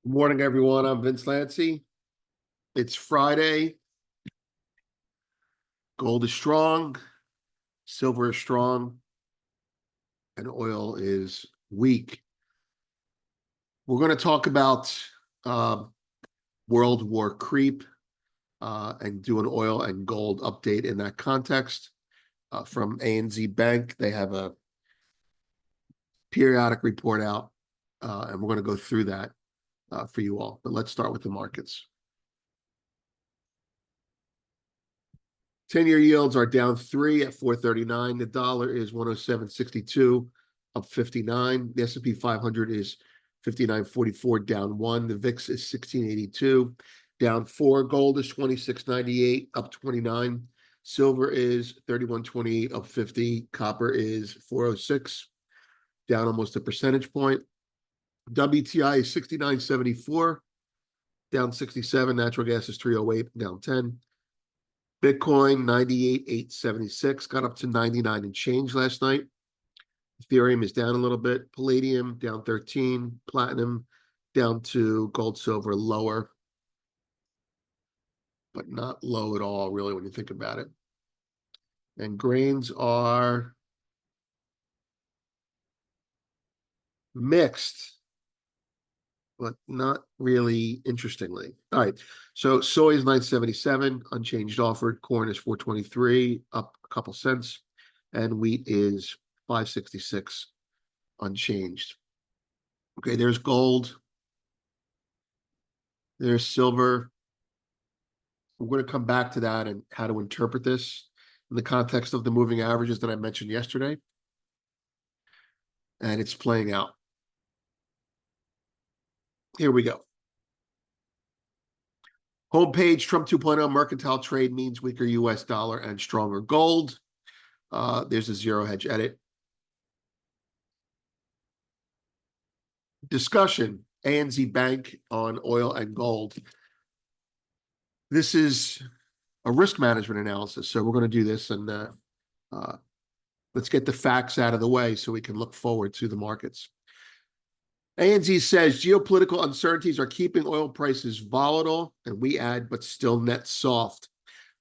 Good morning, everyone. I'm Vince Lancy. It's Friday. Gold is strong, silver is strong, and oil is weak. We're going to talk about uh, World War Creep and do an oil and gold update in that context. From ANZ Bank, they have a periodic report out, and we're going to go through that for you all. But let's start with the markets. 10-year yields are down 3 at 439. The dollar is 107.62, up 59. The S&P 500 is 59.44, down 1. The VIX is 1682, down 4. Gold is 26.98, up 29. Silver is 31.28, up 50. Copper is 406, down almost a percentage point. WTI is 69.74, down 67. Natural gas is 308, down 10. Bitcoin 98,876 got up to 99 and change last night. Ethereum is down a little bit. Palladium down 13. Platinum down to gold, silver lower, but not low at all, really, when you think about it. And grains are mixed, but not really interestingly. All right. So soy is 977, unchanged offered. Corn is 423, up a couple cents. And wheat is 566, unchanged. Okay, there's gold. There's silver. We're going to come back to that and how to interpret this in the context of the moving averages that I mentioned yesterday. And it's playing out. Here we go. Homepage, Trump 2.0, mercantile trade means weaker U.S. dollar and stronger gold. There's a zero hedge edit. Discussion, ANZ Bank on oil and gold. This is a risk management analysis. So we're going to do this and let's get the facts out of the way so we can look forward to the markets. ANZ says geopolitical uncertainties are keeping oil prices volatile, and we add, but still net soft.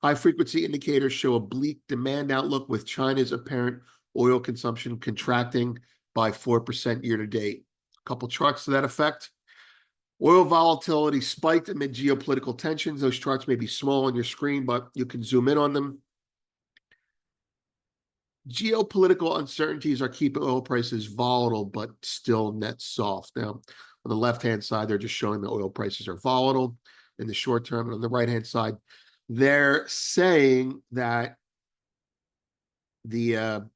High-frequency indicators show a bleak demand outlook with China's apparent oil consumption contracting by 4% year-to-date. A couple charts to that effect. Oil volatility spiked amid geopolitical tensions. Those charts may be small on your screen, but you can zoom in on them. Geopolitical uncertainties are keeping oil prices volatile, but still net soft. Now, on the left-hand side, they're just showing the oil prices are volatile in the short term. And on the right-hand side, they're saying that the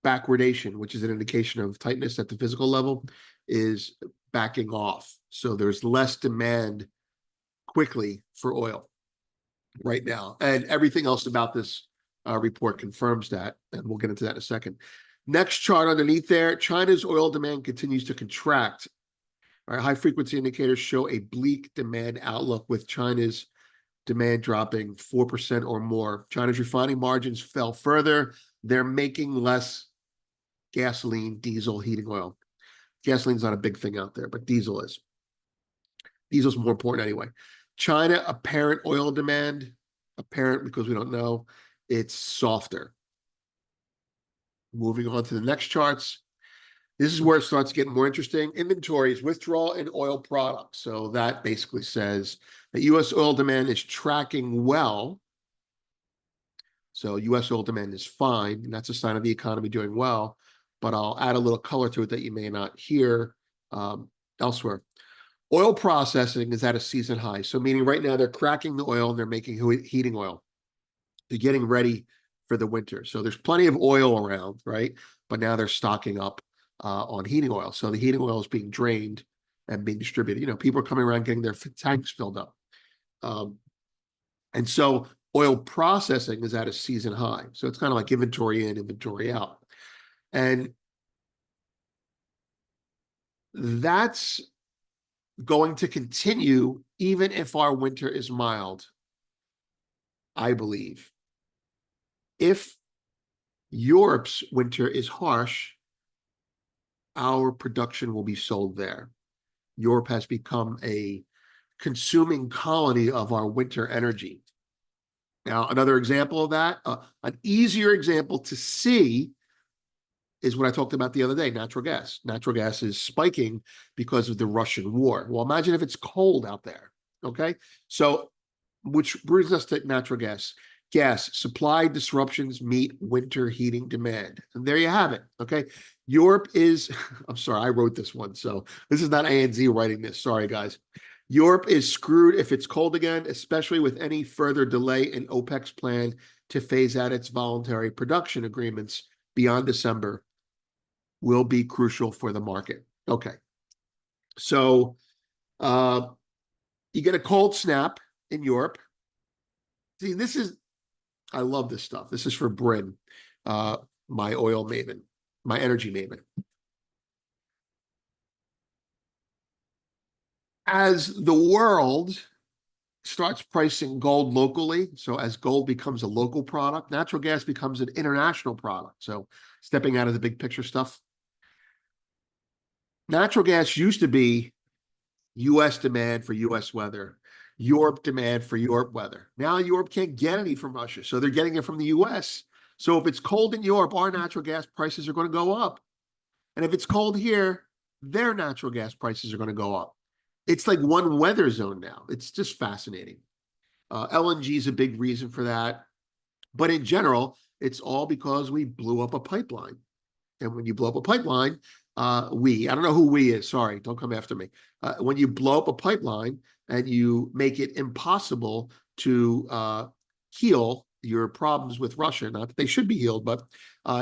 backwardation, which is an indication of tightness at the physical level, is backing off. So there's less demand quickly for oil right now. And everything else about this report confirms that, and we'll get into that in a second. Next chart underneath there, China's oil demand continues to contract. Our high-frequency indicators show a bleak demand outlook with China's demand dropping 4% or more. China's refining margins fell further. They're making less gasoline, diesel, heating oil. Gasoline's not a big thing out there, but diesel is. Diesel's more important anyway. China apparent oil demand, apparent because we don't know, it's softer. Moving on to the next charts. This is where it starts getting more interesting. Inventories, withdrawal in oil products. So that basically says that U.S. oil demand is tracking well. So U.S. oil demand is fine, and that's a sign of the economy doing well. But I'll add a little color to it that you may not hear elsewhere. Oil processing is at a season high. So meaning right now they're cracking the oil and they're making heating oil. They're getting ready for the winter. So there's plenty of oil around, right? But now they're stocking up on heating oil. So the heating oil is being drained and being distributed. You know, people are coming around getting their tanks filled up. And so oil processing is at a season high. So it's kind of like inventory in, inventory out. And that's going to continue even if our winter is mild, I believe. If Europe's winter is harsh, our production will be sold there. Europe has become a consuming colony of our winter energy. Now, another example of that, an easier example to see is what I talked about the other day, natural gas. Natural gas is spiking because of the Russian war. Well, imagine if it's cold out there, okay? So, which brings us to natural gas. Gas supply disruptions meet winter heating demand. And there you have it, okay? Europe is, I'm sorry, I wrote this one, so this is not ANZ writing this. Sorry, guys. Europe is screwed if it's cold again, especially with any further delay in OPEC's plan to phase out its voluntary production agreements beyond December will be crucial for the market. Okay. So you get a cold snap in Europe. See, I love this stuff. This is for Bryn, my oil maven, my energy maven. As the world starts pricing gold locally, so as gold becomes a local product, natural gas becomes an international product. So stepping out of the big picture stuff, natural gas used to be US demand for US weather, Europe demand for Europe weather. Now Europe can't get any from Russia, so they're getting it from the US. So if it's cold in Europe, our natural gas prices are going to go up. And if it's cold here, their natural gas prices are going to go up. It's like one weather zone now. It's just fascinating. LNG is a big reason for that. But in general, it's all because we blew up a pipeline. And when you blow up a pipeline, I don't know who we is, sorry, don't come after me. When you blow up a pipeline and you make it impossible to heal your problems with Russia, not that they should be healed, but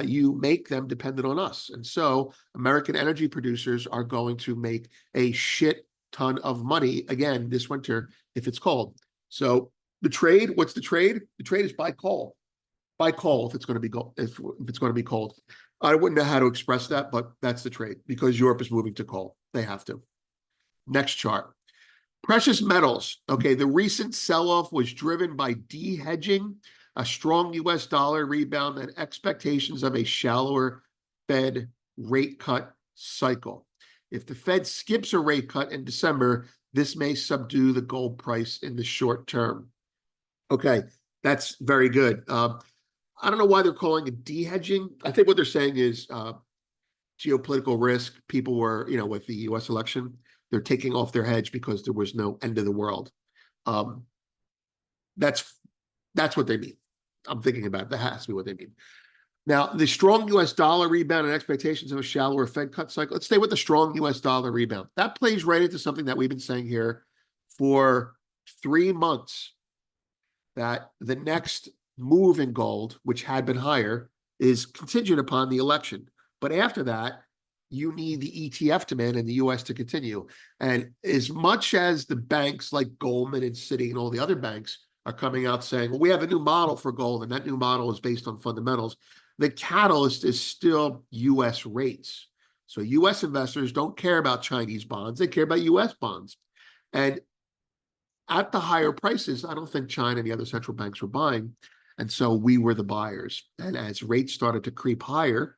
you make them dependent on us. And so American energy producers are going to make a shit ton of money again this winter if it's cold. So the trade, what's the trade? The trade is buy coal. Buy coal if it's going to be if it's going to be cold. I wouldn't know how to express that, but that's the trade because Europe is moving to coal. They have to. Next chart. Precious metals. Okay, the recent sell-off was driven by de-hedging, a strong US dollar rebound, and expectations of a shallower Fed rate cut cycle. If the Fed skips a rate cut in December, this may subdue the gold price in the short term. Okay, that's very good. I don't know why they're calling it de-hedging. I think what they're saying is geopolitical risk. People were, with the U.S. election, they're taking off their hedge because there was no end of the world. That's what they mean. I'm thinking about it. That has to be what they mean. Now, the strong U.S. dollar rebound and expectations of a shallower Fed cut cycle. Let's stay with the strong U.S. dollar rebound. That plays right into something that we've been saying here for 3 months, that the next move in gold, which had been higher, is contingent upon the election. But after that, you need the ETF demand in the US to continue. And as much as the banks like Goldman and Citi and all the other banks are coming out saying, well, we have a new model for gold, and that new model is based on fundamentals, the catalyst is still US rates. So US investors don't care about Chinese bonds, they care about US bonds. And at the higher prices, I don't think China and the other central banks were buying. And so we were the buyers. And as rates started to creep higher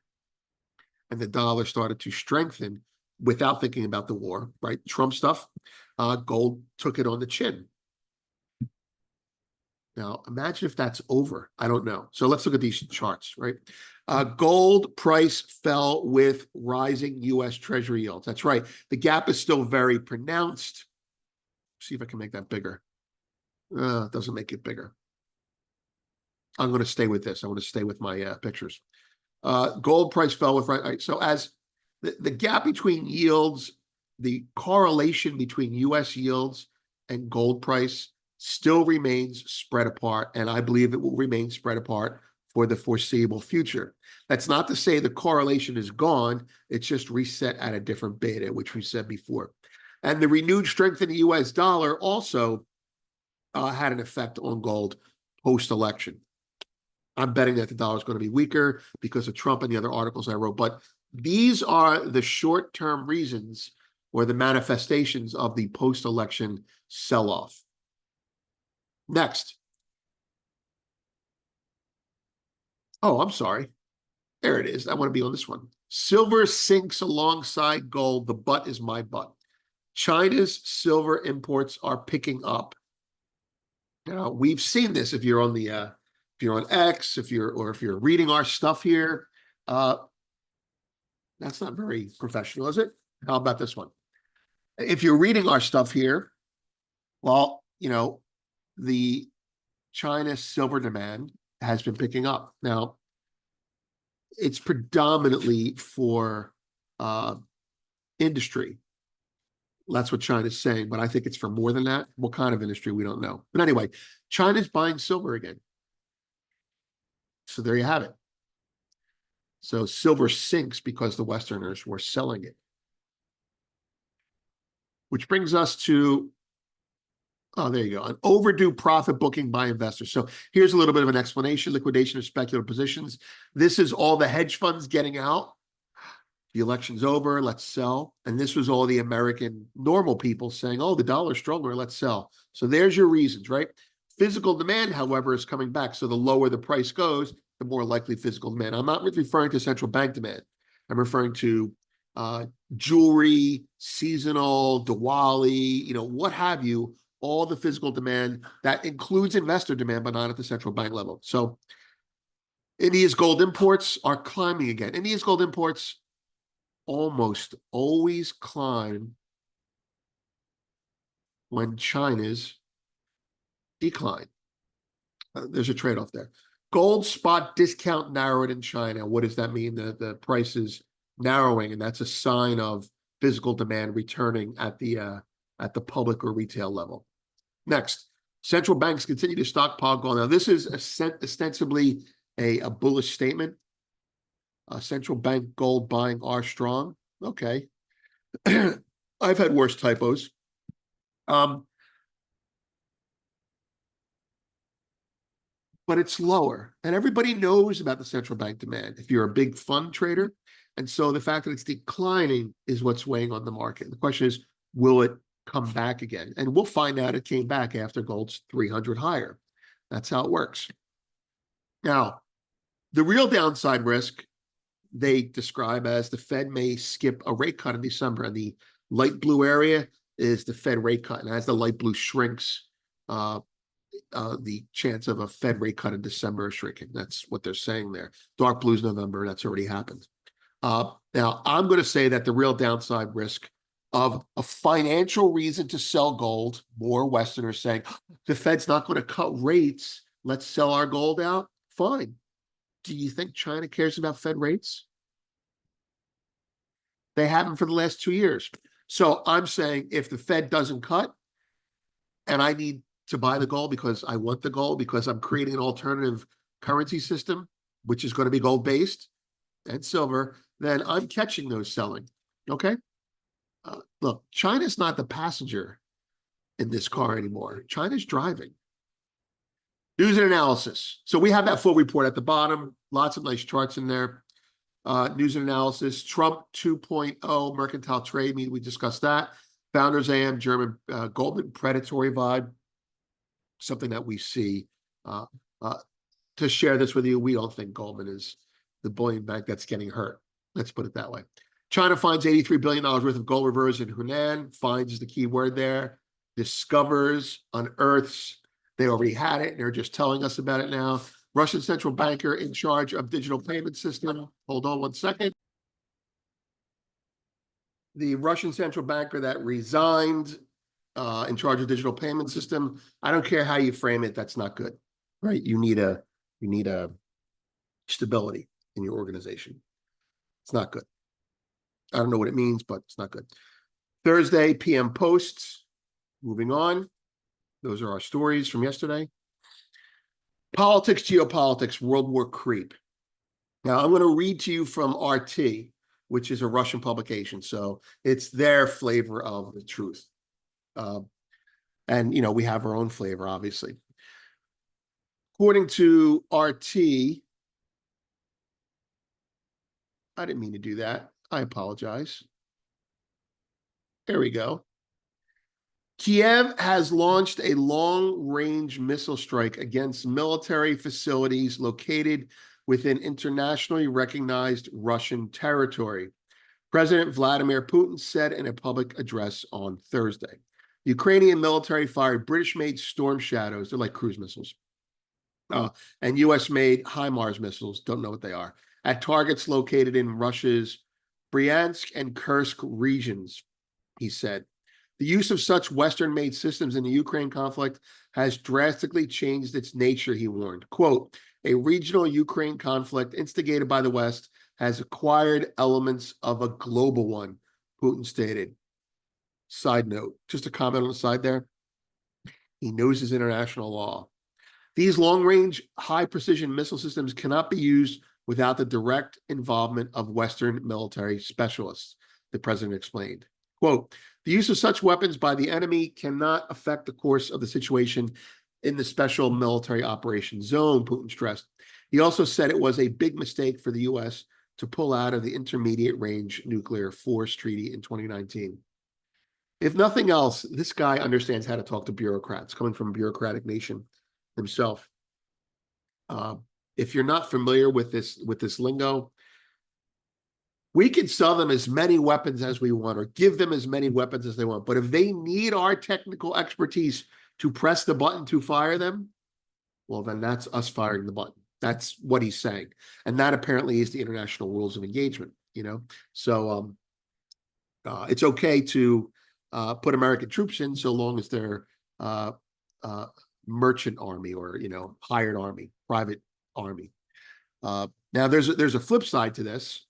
and the dollar started to strengthen without thinking about the war, right? Trump stuff, gold took it on the chin. Now, imagine if that's over. I don't know. So let's look at these charts, right? Gold price fell with rising U.S. Treasury yields. That's right. The gap is still very pronounced. See if I can make that bigger. It doesn't make it bigger. I'm going to stay with this. I want to stay with my pictures. Gold price fell with, right? So as the gap between yields, the correlation between U.S. yields and gold price still remains spread apart, and I believe it will remain spread apart for the foreseeable future. That's not to say the correlation is gone. It's just reset at a different beta, which we said before. And the renewed strength in the U.S. dollar also had an effect on gold post-election. I'm betting that the dollar is going to be weaker because of Trump and the other articles I wrote. But these are the short-term reasons or the manifestations of the post-election sell-off. Next. Oh, I'm sorry. There it is. I want to be on this one. Silver sinks alongside gold. The butt is my butt. China's silver imports are picking up. Now, we've seen this if you're on X, if you're reading our stuff here. That's not very professional, is it? How about this one? If you're reading our stuff here, well, the China silver demand has been picking up. Now, it's predominantly for industry. That's what China's saying, but I think it's for more than that. What kind of industry, we don't know. But anyway, China's buying silver again. So there you have it. So silver sinks because the Westerners were selling it. Which brings us to, oh, there you go, an overdue profit booking by investors. So here's a little bit of an explanation: liquidation of speculative positions. This is all the hedge funds getting out. The election's over, let's sell. And this was all the American normal people saying, oh, the dollar's stronger, let's sell. So there's your reasons, right? Physical demand, however, is coming back. So the lower the price goes, the more likely physical demand. I'm not referring to central bank demand. I'm referring to jewelry, seasonal, Diwali, what have you, all the physical demand that includes investor demand, but not at the central bank level. So India's gold imports are climbing again. India's gold imports almost always climb when China's decline. There's a trade-off there. Gold spot discount narrowed in China. What does that mean? The price is narrowing, and that's a sign of physical demand returning at the public or retail level. Next, central banks continue to stockpile gold. Now, this is ostensibly a bullish statement. Central bank gold buying are strong. Okay. I've had worse typos. But it's lower. And everybody knows about the central bank demand if you're a big fund trader. And so the fact that it's declining is what's weighing on the market. The question is, will it come back again? And we'll find out it came back after gold's 300 higher. That's how it works. Now, the real downside risk they describe as the Fed may skip a rate cut in December. And the light blue area is the Fed rate cut. And as the light blue shrinks, the chance of a Fed rate cut in December is shrinking. That's what they're saying there. Dark blue's November. That's already happened. Now, I'm going to say that the real downside risk of a financial reason to sell gold, more Westerners saying, the Fed's not going to cut rates, let's sell our gold out. Fine. Do you think China cares about Fed rates? They haven't for the last 2 years. So I'm saying if the Fed doesn't cut and I need to buy the gold because I want the gold, because I'm creating an alternative currency system, which is going to be gold-based and silver, then I'm catching those selling. Okay? Look, China's not the passenger in this car anymore. China's driving. News and analysis. So we have that full report at the bottom. Lots of nice charts in there. News and analysis. Trump 2.0 mercantile trade meeting. We discussed that. Founders AM, German Goldman predatory vibe. Something that we see. To share this with you, we don't think Goldman is the bullion bank that's getting hurt. Let's put it that way. China finds $83 billion worth of gold reserves in Hunan. Finds is the key word there. Discovers, unearths. They already had it, and they're just telling us about it now. Russian central banker in charge of digital payment system. Hold on one second. The Russian central banker that resigned in charge of digital payment system. I don't care how you frame it. That's not good, right? You need a stability in your organization. It's not good. I don't know what it means, but it's not good. Thursday, PM posts. Moving on. Those are our stories from yesterday. Politics, geopolitics, World War Creep. Now, I'm going to read to you from RT, which is a Russian publication. So it's their flavor of the truth. And, we have our own flavor, obviously. According to RT, I didn't mean to do that. I apologize. There we go. Kiev has launched a long-range missile strike against military facilities located within internationally recognized Russian territory. President Vladimir Putin said in a public address on Thursday. The Ukrainian military fired British-made Storm Shadows, they're like cruise missiles, and US-made HIMARS missiles, don't know what they are, at targets located in Russia's Bryansk and Kursk regions, he said. The use of such Western-made systems in the Ukraine conflict has drastically changed its nature, he warned. Quote, a regional Ukraine conflict instigated by the West has acquired elements of a global one, Putin stated. Side note, just a comment on the side there. He knows his international law. These long-range, high-precision missile systems cannot be used without the direct involvement of Western military specialists, the president explained. Quote, the use of such weapons by the enemy cannot affect the course of the situation in the special military operations zone, Putin stressed. He also said it was a big mistake for the U.S. to pull out of the Intermediate Range Nuclear Force Treaty in 2019. If nothing else, this guy understands how to talk to bureaucrats, coming from a bureaucratic nation himself. If you're not familiar with this lingo, we can sell them as many weapons as we want or give them as many weapons as they want. But if they need our technical expertise to press the button to fire them, well, then that's us firing the button. That's what he's saying. And that apparently is the international rules of engagement, you know? So it's okay to put American troops in so long as they're merchant army or, you know, hired army, private army. Now, there's a flip side to this.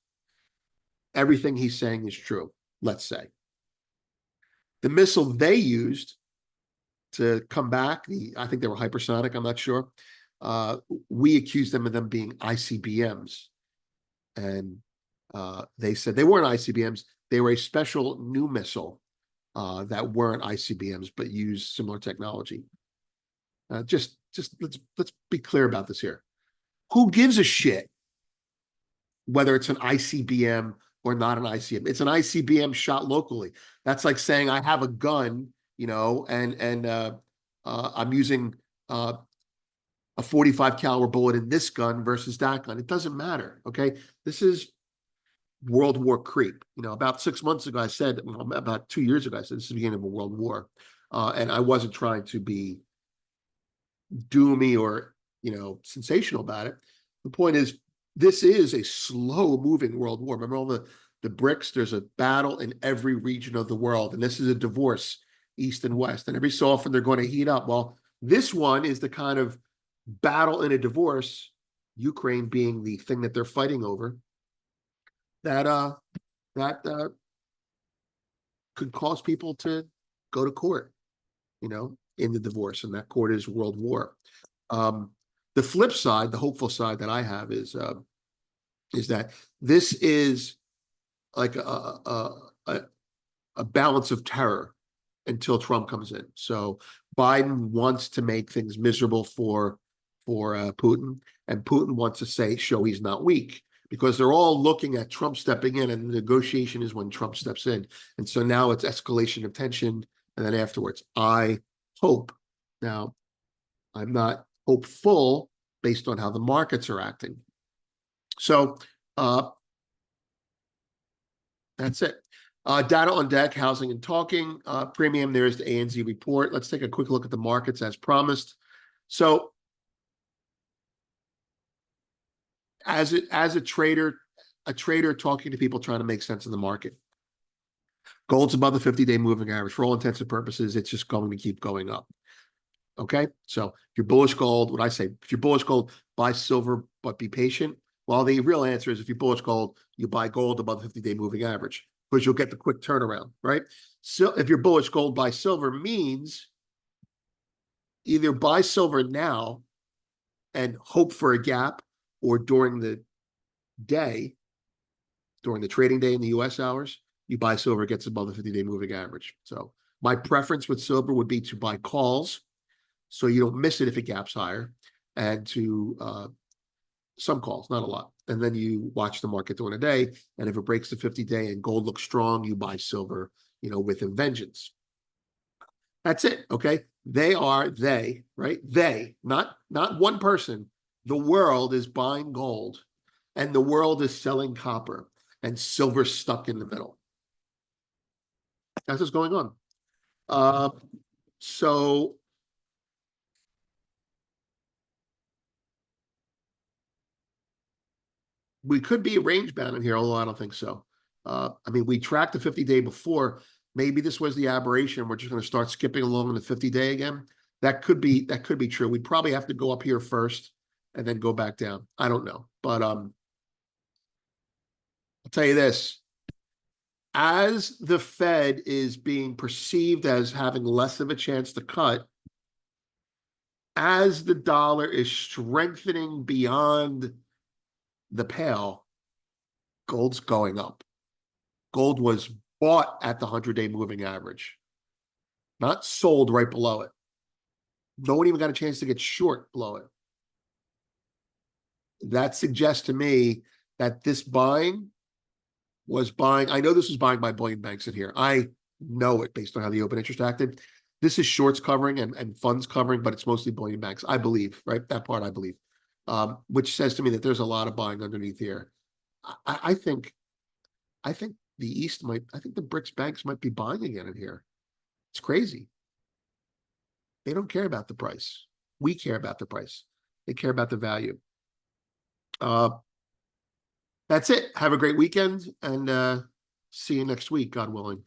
Everything he's saying is true, let's say. The missile they used to come back, I think they were hypersonic, I'm not sure. We accused them of them being ICBMs. And they said they weren't ICBMs. They were a special new missile that weren't ICBMs, but used similar technology. Just let's be clear about this here. Who gives a shit whether it's an ICBM or not an ICBM? It's an ICBM shot locally. That's like saying I have a gun, you know, and I'm using a 45 caliber bullet in this gun versus that gun. It doesn't matter. Okay, this is World War Creep. You know, about 6 months ago, I said, about 2 years ago, I said this is the beginning of a world war, and I wasn't trying to be doomy or, you know, sensational about it. The point is, this is a slow-moving world war. Remember all the BRICS? There's a battle in every region of the world, and this is a divorce, East and West. And every so often, they're going to heat up. Well, this one is the kind of battle in a divorce, Ukraine being the thing that they're fighting over, that could cause people to go to court, you know, in the divorce, and that court is world war. The flip side, the hopeful side that I have is that this is like a balance of terror until Trump comes in. So Biden wants to make things miserable for Putin, and Putin wants to show he's not weak, because they're all looking at Trump stepping in, and the negotiation is when Trump steps in. And so now it's escalation of tension, and then afterwards, I hope. Now, I'm not hopeful based on how the markets are acting. So that's it. Data on deck, housing and talking. Premium, there's the ANZ report. Let's take a quick look at the markets as promised. So as a trader talking to people trying to make sense of the market, gold's above the 50-day moving average. For all intents and purposes, it's just going to keep going up. Okay, so if you're bullish gold, what I say, if you're bullish gold, buy silver, but be patient. Well, the real answer is if you're bullish gold, you buy gold above the 50-day moving average, because you'll get the quick turnaround, right? So if you're bullish gold, buy silver means either buy silver now and hope for a gap, or during the day, during the trading day in the US hours, you buy silver, it gets above the 50-day moving average. So my preference with silver would be to buy calls, so you don't miss it if it gaps higher, and to some calls, not a lot. And then you watch the market during the day, and if it breaks the 50-day and gold looks strong, you buy silver, you know, with a vengeance. That's it, okay? They, right? They, not one person. The world is buying gold, and the world is selling copper. and silver stuck in the middle. That's what's going on. Uh, so we could be range bound in here, although I don't think so. I mean, we tracked the 50-day before. Maybe this was the aberration. We're just going to start skipping along on the 50-day again. That could be true. We'd probably have to go up here first and then go back down. I don't know, but I'll tell you this: as the Fed is being perceived as having less of a chance to cut, as the dollar is strengthening beyond the pale, gold's going up. Gold was bought at the 100-day moving average, not sold right below it. No one even got a chance to get short below it. That suggests to me that this buying was buying. I know this was buying by bullion banks in here. I know it based on how the open interest acted. This is shorts covering and funds covering, but it's mostly bullion banks, I believe, right? That part I believe, which says to me that there's a lot of buying underneath here. I think the East might, I think the BRICS banks might be buying again in here. It's crazy. They don't care about the price. We care about the price. They care about the value. That's it. Have a great weekend and see you next week, God willing.